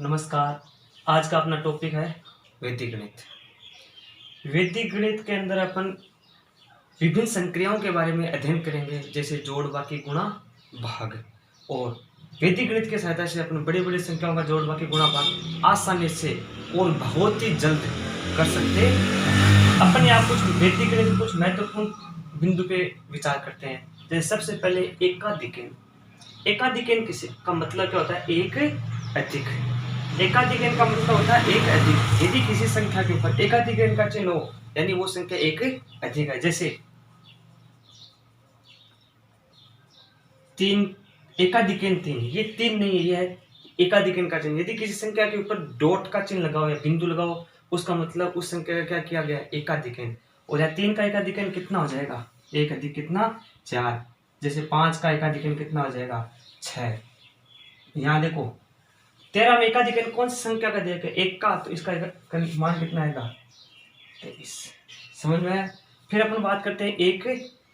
नमस्कार। आज का अपना टॉपिक है वैदिक गणित। वैदिक गणित के अंदर अपन विभिन्न संक्रियाओं के बारे में अध्ययन करेंगे, जैसे जोड़, बाकी, गुणा, भाग। और वैदिक गणित की सहायता से अपन बड़ी बड़ी संख्याओं का जोड़, बाकी, गुणा, भाग आसानी से और बहुत ही जल्द कर सकते हैं। अपन यहाँ कुछ वैदिक गणित कुछ महत्वपूर्ण बिंदु पे विचार करते हैं। जैसे सबसे पहले एकाधिकन। एकाधिकन किसी का मतलब क्या होता है? एक अधिक। एकाधिकन का मतलब होता है एक अधिक। यदि किसी संख्या के ऊपर एकाधिकन का चिन्ह हो, यानी वो संख्या एक अधिक है। जैसे 3, एकाधिकन 3, ये 3 नहीं है, ये है एकाधिकन का चिन्ह। यदि किसी संख्या के ऊपर डॉट का चिन्ह लगाओ या बिंदु लगाओ, उसका मतलब उस संख्या का क्या किया गया? एकाधिकन। और यहाँ 3 का एकाधिकन कितना हो जाएगा? एक अधिक कितना? 4। जैसे 5 का एकाधिकन कितना हो जाएगा? 6। यहाँ देखो 13 में एकाधिकन कौन सी संख्या का दिया गया? 1 का, तो इसका मान कितना आएगा? 23। समझ में आया? फिर अपन बात करते हैं एक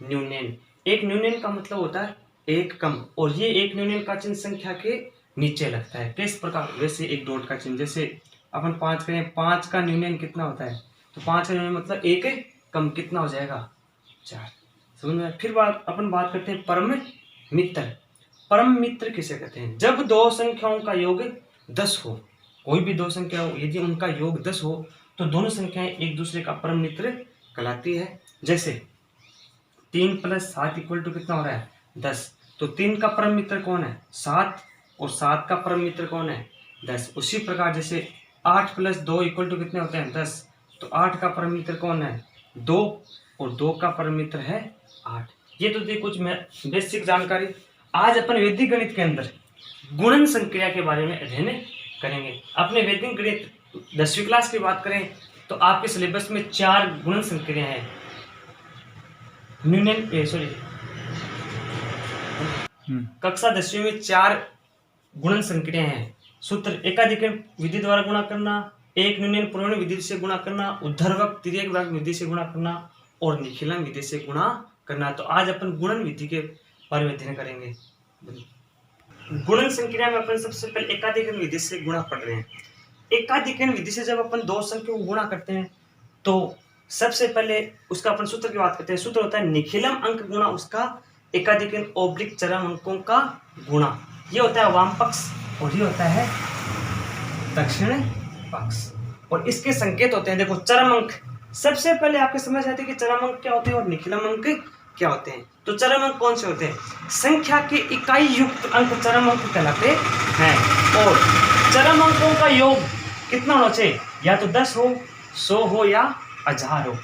न्यूनन। एक न्यूनन का मतलब होता है एक कम, और ये एक न्यूनन का चिन्ह संख्या के नीचे लगता है। किस प्रकार? वैसे एक डॉट का चिन्ह। जैसे अपन 5 करें, 5 का न्यूनन कितना होता है? तो 5 का न्यूनन मतलब एक कम, कितना हो जाएगा? 4। समझ में? फिर अपन बात करते हैं परम मित्र। परम मित्र किसे कहते हैं? जब दो संख्याओं का योग 10 हो, कोई भी दो संख्या हो, यदि उनका योग 10 हो तो दोनों संख्याएं एक दूसरे का परम मित्र कहलाती है। जैसे 3 + 7 = कितना हो रहा है? 10। तो 3 का परम मित्र कौन है? 7। और 7 का परम मित्र कौन है? 10। उसी प्रकार जैसे 8 + 2 = कितने होते हैं? 10। तो 8 का परम मित्र कौन है? 2। और 2 का परम मित्र है 8। ये तो थी कुछ बेसिक जानकारी। आज अपन वैदिक गणित के अंदर गुणन संक्रिया के बारे में अध्ययन करेंगे। अपने वैदिक गणित 10वीं क्लास की बात करें तो आपके सिलेबस में 4 गुणन संक्रिया हैं। कक्षा 10वीं में 4 गुणन संक्रिया हैं। सूत्र: एकाधिकन विधि द्वारा गुणा करना, एक न्यूनन पूर्ण विधि से गुणा करना, ऊर्ध्वक तिर्यक विधि से गुणा करना और निखिलन विधि से गुणा करना। तो आज अपन गुणन विधि के बारे में अध्ययन करेंगे। गुणन संक्रिया में अपन सबसे पहले एकाधिकन विधि से गुणा पढ़ रहे हैं। एकाधिकन विधि से जब अपन दो संख्याओं को गुणा करते हैं तो सबसे पहले उसका अपन सूत्र की बात करते हैं। सूत्र होता है निखिलम अंक गुणा उसका एकाधिकन / चरम अंकों का गुणा। ये होता है वाम पक्ष और ये होता है दक्षिण पक्ष, और इसके संकेत होते हैं। देखो चरम अंक, सबसे पहले आपको समझ आती है कि चरम अंक क्या होते हैं और निखिलम अंक क्या होते हैं। तो चरम अंक कौन से होते हैं? संख्या के इकाई युक्त अंक चरम अंक कहलाते हैं। और चरम अंकों का योग कितना होना चाहिए? या तो 10 हो, 100 हो या 1000 हो।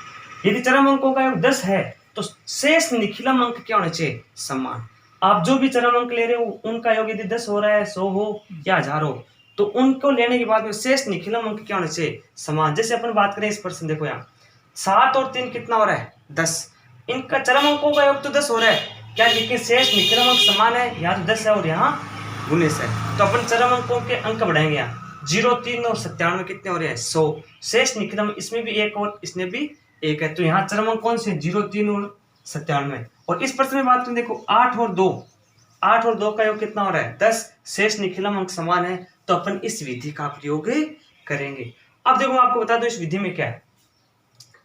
यदि चरम अंकों का योग 10 है तो शेष निखिलम अंक क्या होने चाहिए? समान। आप जो भी चरम अंक ले रहे हो उनका योग यदि 10 हो रहा है, 100 हो या 1000 हो, तो उनको लेने के बाद में शेष निखिलम अंक क्या होने चाहिए? समान। जैसे अपन बात करें इस प्रश्न, देखो यहाँ 7 और 3 कितना हो रहा है? 10। इनका चरम अंकों का योग तो 10 हो रहा है क्या, लेकिन शेष निखिलम अंक समान है। यहाँ तो 10 है और यहाँ 19 है। तो अपन चरम अंकों के अंक बढ़ाएंगे। यहाँ 0, 3 और 97 कितने हो रहे हैं? 100। शेष निखिलम इसमें भी 1 और इसमें भी 1 है। तो यहाँ चरम अंक कौन से? 0, 3 और 97। और इस प्रश्न में बात करें, देखो 8 और 2 का योग कितना हो रहा है? 10। शेष निखिलम अंक समान है, तो अपन इस विधि का प्रयोग करेंगे। अब देखो मैं आपको बता दूं इस विधि में क्या है।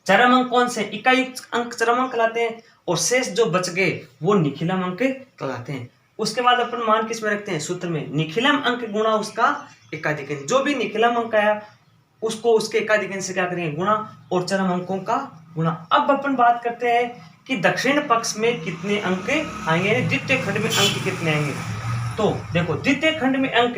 चरम अंक कौन से? इकायुक्त अंक चरम अंक कहलाते हैं, और शेष जो बच गए वो निखिलम अंक कहलाते हैं। उसके बाद अपन मान किस में रखते हैं? सूत्र में निखिलम अंक गुणा उसका एकाधिकन। जो भी निखिलम अंक आया उसको उसके एकाधिकन से क्या करेंगे? गुणा, और चरम अंकों का गुणा। अब अपन बात करते हैं कि दक्षिण पक्ष में कितने अंक आएंगे, द्वितीय खंड में अंक कितने आएंगे। तो देखो द्वितीय खंड में अंक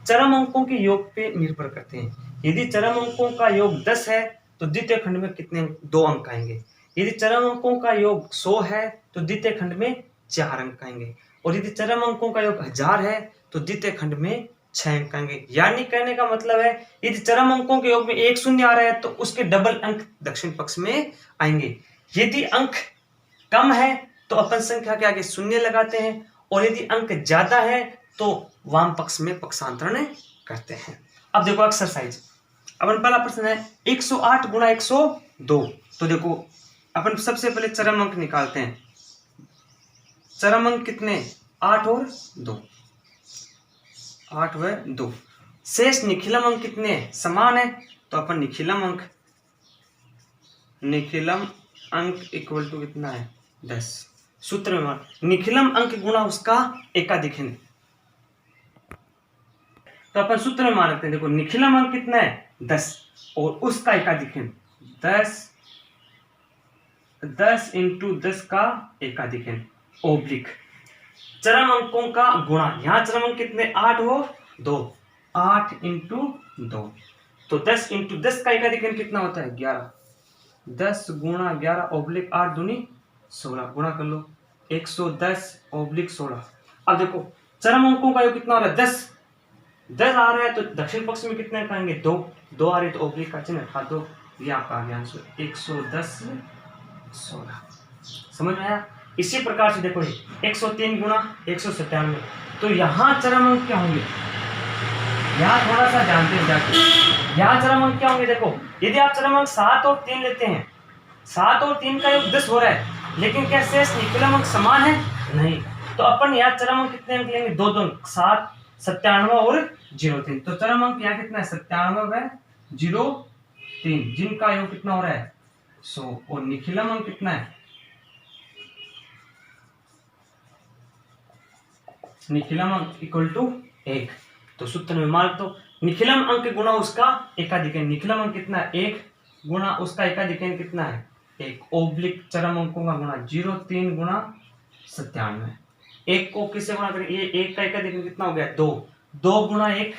चरम अंकों के योग पे निर्भर करते हैं। यदि चरम अंकों का योग 10 है तो द्वितीय खंड में कितने? 2 अंक आएंगे। यदि चरम अंकों का योग 100 है तो द्वितीय खंड में 4 अंक आएंगे। और यदि चरम अंकों का योग 1000 है तो द्वितीय खंड में 6 अंक आएंगे। यानी कहने का मतलब है यदि चरम अंकों के योग में 1 शून्य आ रहा है तो उसके डबल अंक दक्षिण पक्ष में आएंगे। यदि अंक कम है तो अपन संख्या के आगे शून्य लगाते हैं, और यदि अंक ज्यादा है तो वाम पक्ष में पक्षांतरण करते हैं। अब देखो एक्सरसाइज। अपन पहला प्रश्न है 108 × 102। तो देखो अपन सबसे पहले चरम अंक निकालते हैं। चरम अंक कितने? 8 और 2। 8 व 2। शेष निखिलम अंक कितने हैं, समान है, तो अपन निखिलम अंक इक्वल टू कितना है 10। सूत्र में मान निखिलम अंक गुणा उसका एकाधिकन, तो अपन सूत्र में मान रखते हैं, देखो निखिलम अंक कितना है 10 और उसका एकाधिकन 10 इंटू 10 का एकाधिकन ओब्लिक चरम अंकों का गुणा, यहां चरम अंक कितने 8 हो 2, 8 इंटू 2, तो 10 इंटू 10 का एकाधिकन कितना होता है 11, 10 गुणा 11 ओब्लिक 8 दूनी 16, गुणा कर लो 110 ओब्लिक 16। अब देखो चरम अंकों का योग कितना हो रहा है 10 आ रहा है, तो दक्षिण पक्ष में कितने पाएंगे 2 आ रहे, तो ओब्लिक का चिन्ह हटा दो, ये आपका आ गया आंसर 110 16। समझ में आया। इसी प्रकार से देखो 103 गुणा 197, तो यहाँ चरम अंक क्या होंगे, यहाँ थोड़ा सा जानते हैं जाके, यहाँ चरम अंक क्या होंगे, देखो यदि आप चरम अंक 7 और 3 लेते हैं, 7 और 3 का योग 10 हो रहा है, लेकिन क्या शेष निखिलम अंक समान है, नहीं, तो अपन यहाँ चरम अंक कितने अंक लेंगे 2 7 97 और 03, तो चरम अंक यहाँ कितना है 97 है 03, जिनका योग कितना हो रहा है 100, और निखिलम अंक कितना है, निखिलम अंक इक्वल टू 1, तो सूत्र में मार्क तो निखिलम अंक गुणा उसका एकाधिकन, निखिलम अंक कितना है 1 गुणा उसका एकाधिकन कितना है 1, ओब्लिक चरम अंकों का गुणा 03 गुणा 97, 1 को किससे गुणा करें, ये 1 का एकाधिकन कितना हो गया 2, 2 गुणा 1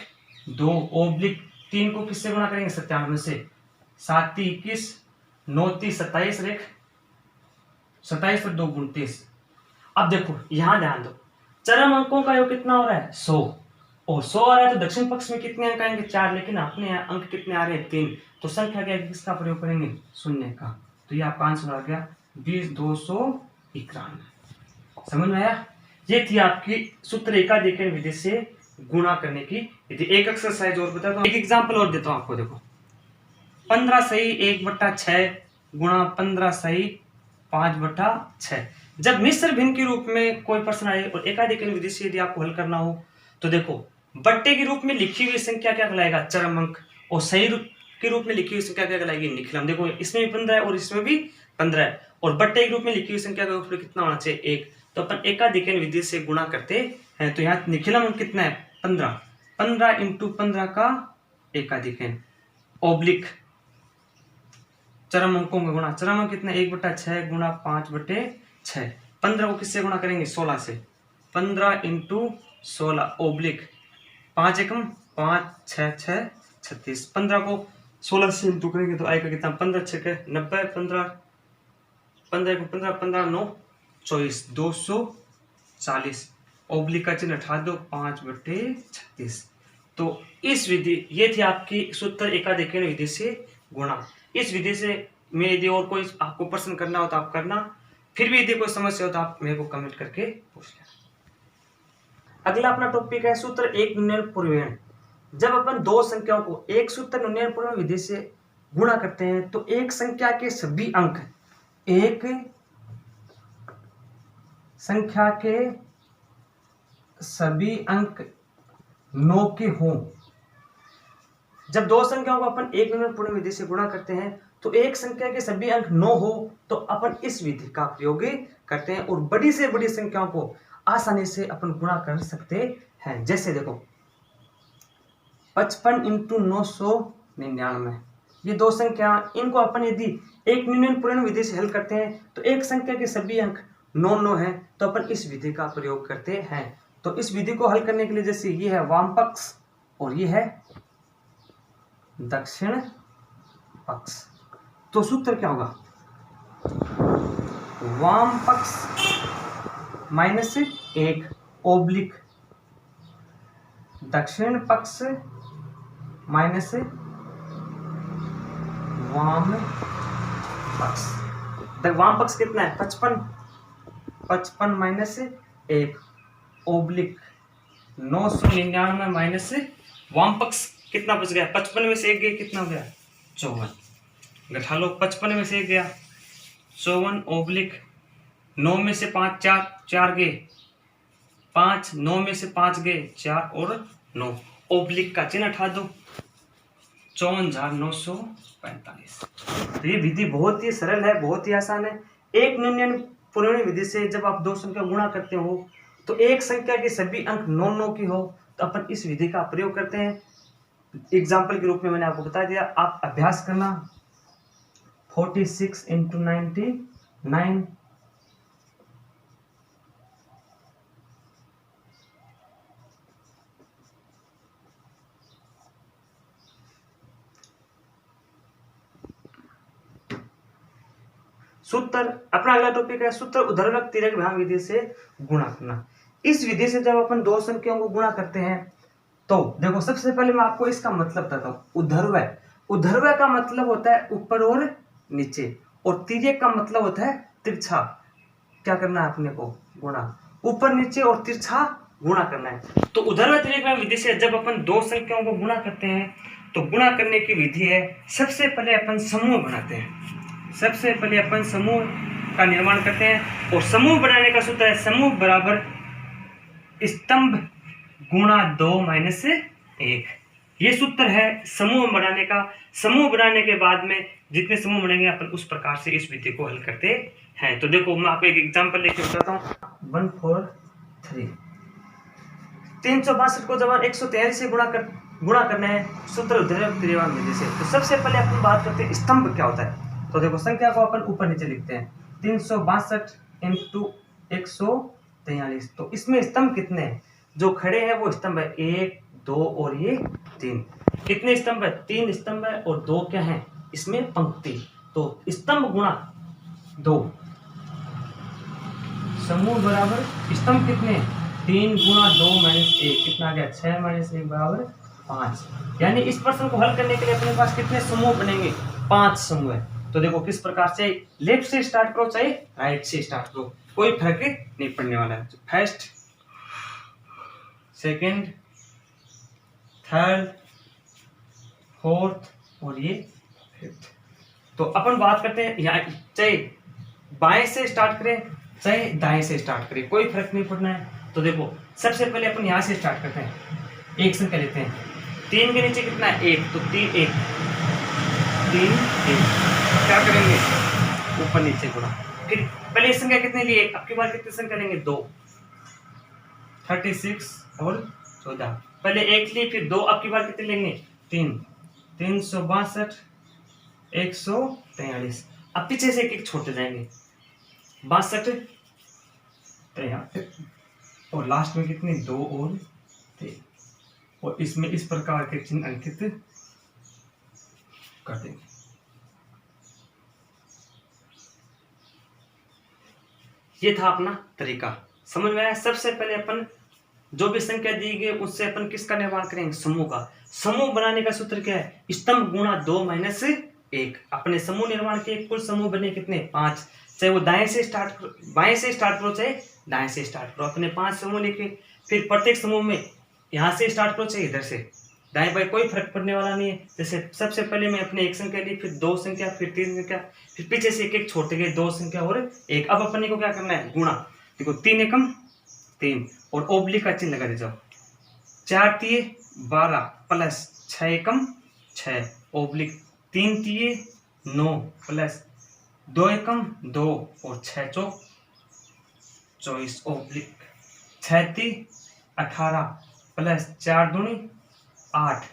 2, ओब्लिक 3 को किससे गुणा करेंगे 97 से, 7 21 9 30 27 रेख 27 और 2 29। अब देखो यहां ध्यान दो चरम अंकों का योग कितना हो रहा है 100, और 100 आ रहा है, तो दक्षिण पक्ष में कितने अंक आएंगे 4, लेकिन अपने यहाँ अंक कितने आ रहे हैं 3, तो संख्या क्या किसका प्रयोग करेंगे शून्य का, तो ये आपका आंसर आ गया 20,291। समझ में आया। ये थी आपकी सूत्र एकाधिकन विधि से गुणा करने की विधि। एक एक्सरसाइज और बता दो, एक एग्जाम्पल और देता हूं आपको, देखो 15 सही 1/6 गुणा 15 सही 5/6। जब मिश्र भिन्न के रूप में कोई प्रश्न आए और एकाधिकन विधि से यदि आपको हल करना हो, तो देखो बट्टे के रूप में लिखी हुई संख्या क्या कहलाएगा चरम अंक, और सही के रूप में लिखी हुई संख्या क्या कहलाएगी निखिलम। देखो इसमें भी 15 है और इसमें भी 15 है, और बट्टे के रूप में लिखी हुई संख्या का रूप में कितना होना चाहिए 1, तो अपन एकाधिकन विधि से गुणा करते हैं, तो यहाँ निखिलम अंक कितना है 15, 15 इंटू 15 का एकाधिकन ओब्लिक चरम अंकों का गुणा, चरम अंक कितना 1/6 गुणा 5/6, 15 को किससे गुणा करेंगे 16 से, 15 इंटू 16 ओब्लिक 5 एकम 5 6 6 36, 15 को 16 से इंटू करेंगे तो आएगा कितना 15 6 90, 15 को 15 15 9 24 240, ओब्लिक का चिन्ह हटा दो 5/36। तो इस विधि ये थी आपकी सूत्र एकाधिकन विधि से गुणा। इस विधि से में यदि और कोई आपको प्रश्न करना हो तो आप करना, फिर भी यदि कोई समस्या हो तो आप मेरे को कमेंट करके पूछ लेना। अगला अपना टॉपिक है सूत्र एक न्यूनन पूर्वेण। जब अपन दो संख्याओं को एक सूत्र न्यूनन पूर्वेण विधि से गुणा करते हैं तो एक संख्या के सभी अंक, एक संख्या के सभी अंक 9 के हों। जब दो संख्याओं को अपन एक न्यूनन पूर्वेण विधि से गुणा करते हैं तो एक संख्या के सभी अंक 9 हो तो अपन इस विधि का प्रयोग करते हैं, और बड़ी से बड़ी संख्याओं को आसानी से अपन गुणा कर सकते हैं। जैसे देखो 55 इंटू 999, ये दो संख्या, इनको अपन यदि एक न्यूनन पूर्वेण विधि से हल करते हैं तो एक संख्या के सभी अंक 9 है, तो अपन इस विधि का प्रयोग करते हैं। तो इस विधि को हल करने के लिए जैसे ये है वाम पक्ष और ये है दक्षिण पक्ष, तो सूत्र क्या होगा वाम पक्ष -1 ओब्लिक दक्षिण पक्ष माइनस वाम पक्ष। वाम पक्ष कितना है 55 माइनस 1 ओब्लिक 999 माइनस वाम पक्ष कितना बच गया 55 में से 1 गया कितना हो गया 54, घटा लो 55 में से 1 गया 54 ओब्लिक 9 में से 5 4 गए 5, 9 में से 5 गए 4 और 9, ओब्लिक का चिन्ह हटा दो, 54,945। तो ये विधि बहुत ही सरल है, बहुत ही आसान है। एक न्यूनन पूर्णी विधि से जब आप दो संख्या गुणा करते हो तो एक संख्या के सभी अंक 9 की हो तो अपन इस विधि का प्रयोग करते हैं। एग्जाम्पल के रूप में मैंने आपको बता दिया, आप अभ्यास करना। 46 × 99, सूत्र। अपना अगला टॉपिक है सूत्र ऊर्ध्वक तिर्यक भाग विधि से गुणा करना। इस विधि से जब अपन दो संख्याओं को गुणा करते हैं तो देखो, सबसे पहले मैं आपको इसका मतलब बताता हूँ। ऊर्ध्वक, ऊर्ध्वक का मतलब होता है ऊपर और नीचे, और तिर्यक का मतलब होता है तिरछा। क्या करना है अपने को? गुणा। ऊपर नीचे और तिरछा गुणा करना है। तो ऊर्ध्वक तिर्यक भाग विधि से जब अपन दो संख्याओं को गुणा करते हैं तो गुणा करने की विधि है, सबसे पहले अपन समूह बनाते हैं। सबसे पहले अपन समूह का निर्माण करते हैं, और समूह बनाने का सूत्र है समूह बराबर स्तंभ गुणा 2 - 1। ये सूत्र है समूह बनाने का। समूह बनाने के बाद में जितने समूह बनेंगे अपन उस प्रकार से इस विधि को हल करते हैं। तो देखो, मैं आपको एक एग्जांपल लेके बताता हूँ। 143, 362 को जब 143 से गुणा करना है सूत्र ऊर्ध्वक तिर्यक भाग विधि से, तो सबसे पहले अपन बात करते हैं स्तंभ क्या होता है। तो देखो, संख्या को अपन ऊपर नीचे लिखते हैं। 362 × 143। तो इसमें स्तंभ कितने हैं? जो खड़े हैं वो स्तंभ है 1, 2 और ये 3। कितने स्तंभ है? 3 स्तंभ है, और 2 क्या है इसमें? पंक्ति। तो स्तंभ गुणा 2, समूह बराबर स्तंभ कितने? 3 गुणा 2 - 1, कितना आ गया? 6 - 1 बराबर 5। यानी इस प्रश्न को हल करने के लिए अपने पास कितने समूह बनेंगे? 5 समूह है। तो देखो किस प्रकार से, लेफ्ट से स्टार्ट करो चाहे राइट से स्टार्ट करो, कोई फर्क नहीं पड़ने वाला है। फर्स्ट, सेकंड, थर्ड, फोर्थ और ये फिफ्थ। तो अपन बात करते हैं यहाँ, चाहे बाएं से स्टार्ट करें चाहे दाएं से स्टार्ट करें, कोई फर्क नहीं पड़ना है। तो देखो, सबसे पहले अपन यहाँ से स्टार्ट करते हैं, एक संख्या लेते हैं। 3 के नीचे कितना है? 1, तो 3 1, 3 1। क्या करेंगे? ऊपर नीचे गुणा। फिर पहले संख्या कितने लिए? अब की बार कितनी संख्या लेंगे? 2, 36 और 14। पहले 1 लिए, फिर 2, अब की बार कितने लेंगे? 3, 362 143। अब पीछे से एक छोड़ते जाएंगे, 62 63, और लास्ट में कितने? 2 और 3। और इसमें इस प्रकार के चिन्ह अंकित कर देंगे। ये था अपना तरीका, समझ में आया? सबसे पहले अपन जो भी संख्या दी गई उससे अपन किसका निर्माण करेंगे? समूह का। समूह बनाने का सूत्र क्या है? स्तंभ गुणा 2 - 1। अपने समूह निर्माण के कुल समूह बने कितने? 5। चाहे वो दाएं से स्टार्ट करो, बाएं से स्टार्ट करो, चाहे दाएं से स्टार्ट करो, अपने 5 समूह लिखे। फिर प्रत्येक समूह में यहाँ से स्टार्ट करो चाहे इधर से, दाएं बाएं कोई फर्क पड़ने वाला नहीं है। जैसे सबसे पहले मैं अपने एक संख्या ली, फिर 2 संख्या, फिर 3 संख्या, फिर पीछे से एक छोड़ते गए, 2 संख्या और 1। अब अपने को क्या करना है? गुणा। देखो, 3 एकम 3 और ओब्लिक का चिन्ह लगा दे जाओ। 4 तिये 12 प्लस 6 एकम 6 ओब्लिक 3 तिये 9 प्लस 2 एकम 2 और 6 चौक 24 ओब्लिक 6 ती 18 प्लस 4 दूनी 8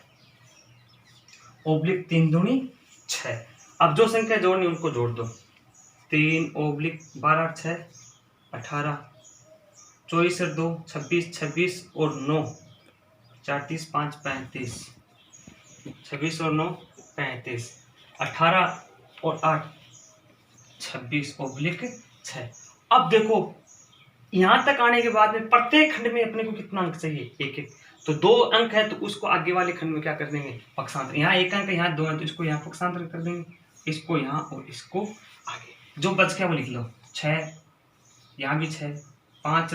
ओब्लिक 3 दूनी 6। अब जो संख्या जोड़नी उनको जोड़ दो। 3 ओब्लिक 12 6 18, 24 और 2 26, 26 और 9 4 30 5 35, 26 और 9 35, 18 और 8 26 ओब्लिक 6। अब देखो, यहाँ तक आने के बाद में प्रत्येक खंड में अपने को कितना अंक चाहिए? 1 1। तो 2 अंक है तो उसको आगे वाले खंड में क्या कर देंगे? पक्षांतर। यहाँ 1 अंक, यहाँ 2 अंक, तो इसको यहाँ पक्षांतर कर देंगे, इसको यहाँ और इसको आगे। जो बच गया वो लिख लो। 6, यहाँ भी 6, 5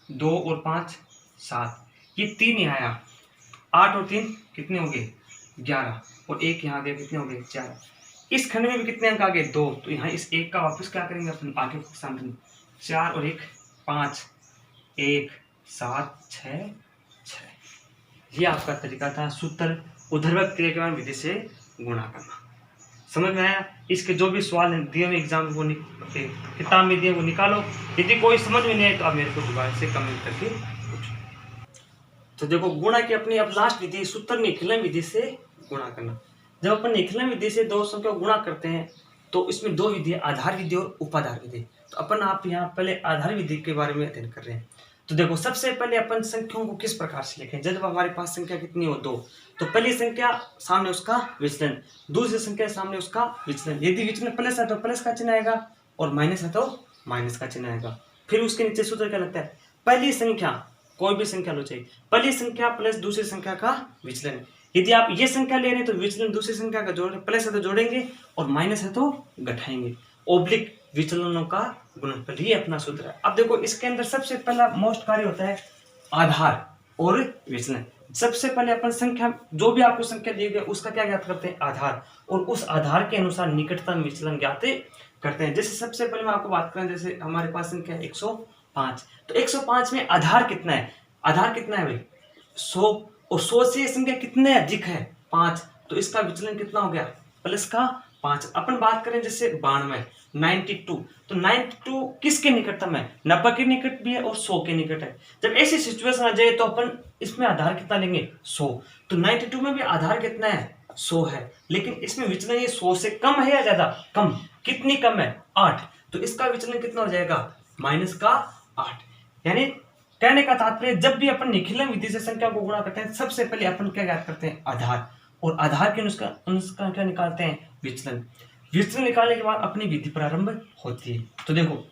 2 और 5 7, ये 3 यहाँ आया, 8 और 3 कितने हो गए? 11, और 1 यहाँ आ गया, कितने हो गए? 4। इस खंड में भी कितने अंक आ गए? 2। तो यहाँ इस 1 का वापस क्या करेंगे अपन? आगे पक्षांतर। 4 और 1 5, 1 7 6 6। ये आपका तरीका था सूत्र ऊर्ध्वक क्रियान्वयन विधि से गुणा करना। समझ में आया? इसके जो भी सवाल दिए हुए एग्जाम वो किताब में दिए वो निकालो। यदि कोई समझ में नहीं आए तो आप मेरे को दोबारा से कमेंट करके पूछो। तो देखो गुणा की अपनी अब लास्ट विधि सूत्र निखिलन विधि से गुणा करना। जब अपन निखिलन विधि से दो संख्या को गुणा करते हैं तो इसमें दो विधि, आधार विधि और उपाधार विधि। तो अपन आप यहाँ पहले आधार विधि के बारे में अध्ययन कर रहे हैं। तो देखो सबसे पहले अपन संख्याओं को किस प्रकार से लिखें। जब हमारे पास संख्या कितनी हो, 2, तो पहली संख्या सामने उसका विचलन, दूसरी संख्या सामने उसका विचलन। यदि विचलन प्लस है तो प्लस का चिन्ह आएगा और माइनस है तो माइनस का चिन्ह आएगा। फिर उसके नीचे सूत्र क्या लगता है, पहली संख्या कोई भी संख्या लो चाहिए, पहली संख्या प्लस दूसरी संख्या का विचलन। यदि आप ये संख्या ले रहे हैं तो विचलन दूसरी संख्या का जोड़, प्लस है तो जोड़ेंगे और माइनस है तो घटाएंगे। ओब्लिक विचलनों का गुणनफल, ये अपना सूत्र है। अब देखो इसके अंदर सबसे पहला मोस्ट कार्य होता है आधार और विचलन। सबसे पहले अपन संख्या, जो भी आपको संख्या दी गई उसका क्या ज्ञात करते हैं, आधार, और उस आधार के अनुसार निकटतम विचलन ज्ञात करते हैं। जैसे सबसे पहले मैं आपको बात करें, जैसे हमारे पास संख्या 105, तो 105 में आधार कितना है, आधार कितना है भाई 100, और 100 से संख्या कितने अधिक है 5, तो इसका विचलन कितना हो गया प्लस का 5। अपन बात करें जैसे 92, 92, तो 92 किसके निकटतम है, 90 के निकट भी है और 100 के निकट है। जब ऐसी सिचुएशन आ जाए तो अपन इसमें आधार कितना लेंगे 100, तो 92 में भी आधार कितना है 100 है, लेकिन इसमें विचलन ये 100 से कम है या ज्यादा, कम, कितनी कम है 8, तो इसका विचलन कितना हो जाएगा माइनस का 8। यानी कहने का तात्पर्य जब भी अपन निखिलन विधि से संख्या को गुणा करते हैं सबसे पहले अपन क्या ज्ञात करते हैं आधार, और आधार के अनुसार क्या निकालते हैं विचलन। विचलन निकालने के बाद अपनी विधि प्रारंभ होती है। तो देखो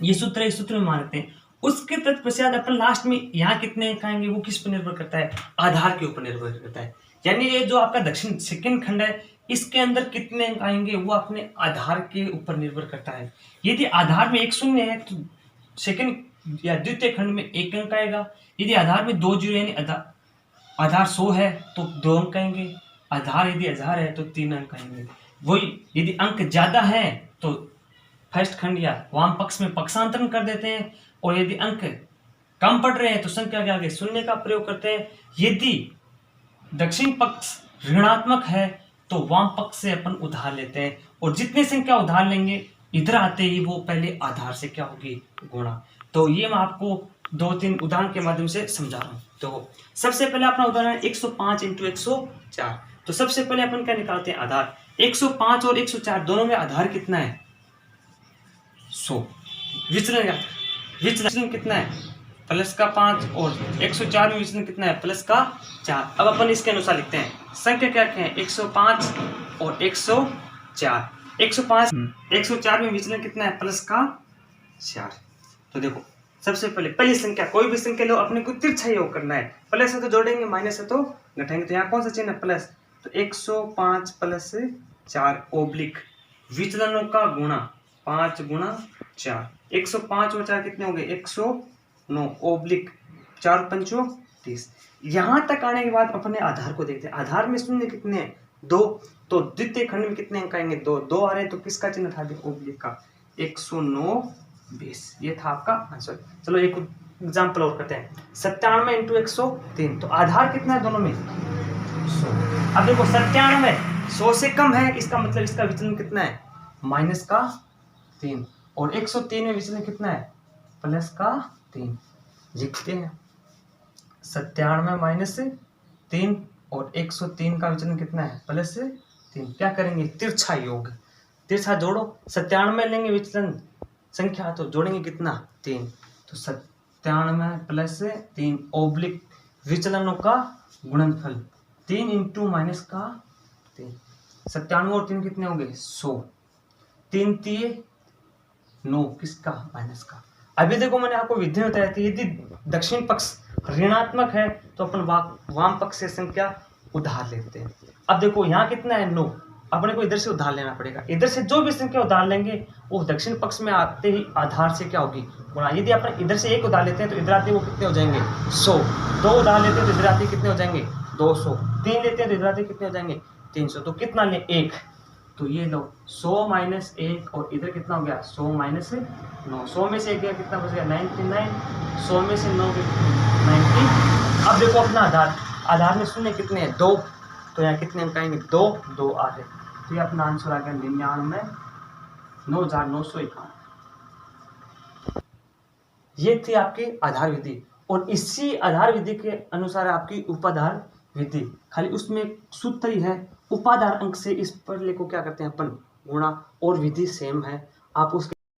ये सूत्र इस सूत्र में मानते हैं, उसके तत्पश्चात अपन लास्ट में यहाँ कितने अंक आएंगे वो किस पर निर्भर करता है, आधार के ऊपर निर्भर करता है। यानी ये जो आपका दक्षिण सेकंड खंड है इसके अंदर कितने अंक आएंगे वो अपने आधार के ऊपर निर्भर करता है। यदि आधार में 1 शून्य है तो सेकंड या द्वितीय खंड में 1 अंक आएगा। यदि आधार में 2 जीरो यानी आधार 100 है तो 2 अंक आएंगे, आधार यदि 1000 है तो 3 अंक आएंगे। वही यदि अंक ज्यादा है तो फर्स्ट खंड या वाम पक्ष में पक्षांतरण कर देते हैं, और यदि अंक कम पड़ रहे हैं तो संख्या के आगे शून्य का प्रयोग करते हैं। यदि दक्षिण पक्ष ऋणात्मक है तो वाम पक्ष से अपन उधार लेते हैं, और जितनी संख्या उधार लेंगे इधर आते ही वो पहले आधार से क्या होगी गुणा। तो ये मैं आपको 2-3 उदाहरण के माध्यम से समझा रहा हूँ। तो सबसे पहले अपना उदाहरण है 105 × 104। तो सबसे पहले अपन क्या निकालते हैं आधार। 105 और 104 दोनों में आधार कितना है 100। विचलन कितना है प्लस का 5, और 104 में विचलन कितना है प्लस का 4। अब अपन इसके अनुसार लिखते हैं संख्या क्या क्या है 105 और 104। 105 104 में विचलन कितना है प्लस का 4। तो देखो सबसे पहले पहली संख्या, कोई भी संख्या लो अपने को तिरछा योग करना है, प्लस है तो जोड़ेंगे माइनस है तो घटाएंगे। तो यहाँ कौन सा चिन्ह है प्लस, तो 105 + 4 ओब्लिक विचलनों का गुणा 5 × 4। 105 और 4 कितने हो गए 109 ओब्लिक 4 × 5 = 30। यहाँ तक आने के बाद अपने आधार को देखते हैं। आधार में शून्य कितने हैं 2, तो द्वितीय खंड में कितने अंक आएंगे 2 आ रहे हैं, तो किसका चिन्ह था ओब्लिक का 109 20। ये था आपका आंसर। चलो एक एग्जाम्पल और करते हैं 97 × 103। तो आधार कितना है दोनों में 100। अब देखो 97 100 से कम है, इसका मतलब इसका विचलन कितना है माइनस का 3, और 103 में विचलन कितना है प्लस का 3। लिखते हैं 97 - 3 और 103 का विचलन कितना है प्लस 3। क्या करेंगे तिरछा योग, तिरछा जोड़ो। 97 लेंगे विचलन संख्या तो जोड़ेंगे कितना 3, तो 97 + 3 ओब्लिक विचलनों का गुणनफल 3 × माइनस का 3। 97 और 3 कितने हो गए 100, 3 × 3 9 किसका माइनस का। अभी देखो मैंने आपको विधि में बताया थी यदि दक्षिण पक्ष ऋणात्मक है तो अपन वाम पक्ष से संख्या उधार लेते हैं। अब देखो यहाँ कितना है 9, अपने को इधर से उधार लेना पड़ेगा। इधर से जो भी संख्या उधार लेंगे वो दक्षिण पक्ष में आते ही आधार से क्या होगी गुणा। यदि अपन इधर से 1 उधार लेते हैं तो इधर आते वो कितने हो जाएंगे 100, 2 उधार लेते हैं तो इधर आते कितने हो जाएंगे 200, 3 लेते हैं तो इधर आते कितने हो जाएंगे 300। तो कितना ले 1, तो ये लो 100 - 1, और इधर कितना हो गया 100 - 9। 100 में से 1 गया कितना बच गया 99, 100 में से 9 90। अब देखो अपना आधार आधार में शून्य कितने हैं 2, तो यहाँ कितने अंक आएंगे 2, 2 आ रहे, तो ये अपना आंसर आ गया 99,951। ये थी आपकी आधार विधि, और इसी आधार विधि के अनुसार आपकी उपाधार विधि, खाली उसमें सूत्र ही है, उपाधार अंक से इस पर को क्या करते हैं अपन गुणा, और विधि सेम है, आप उसके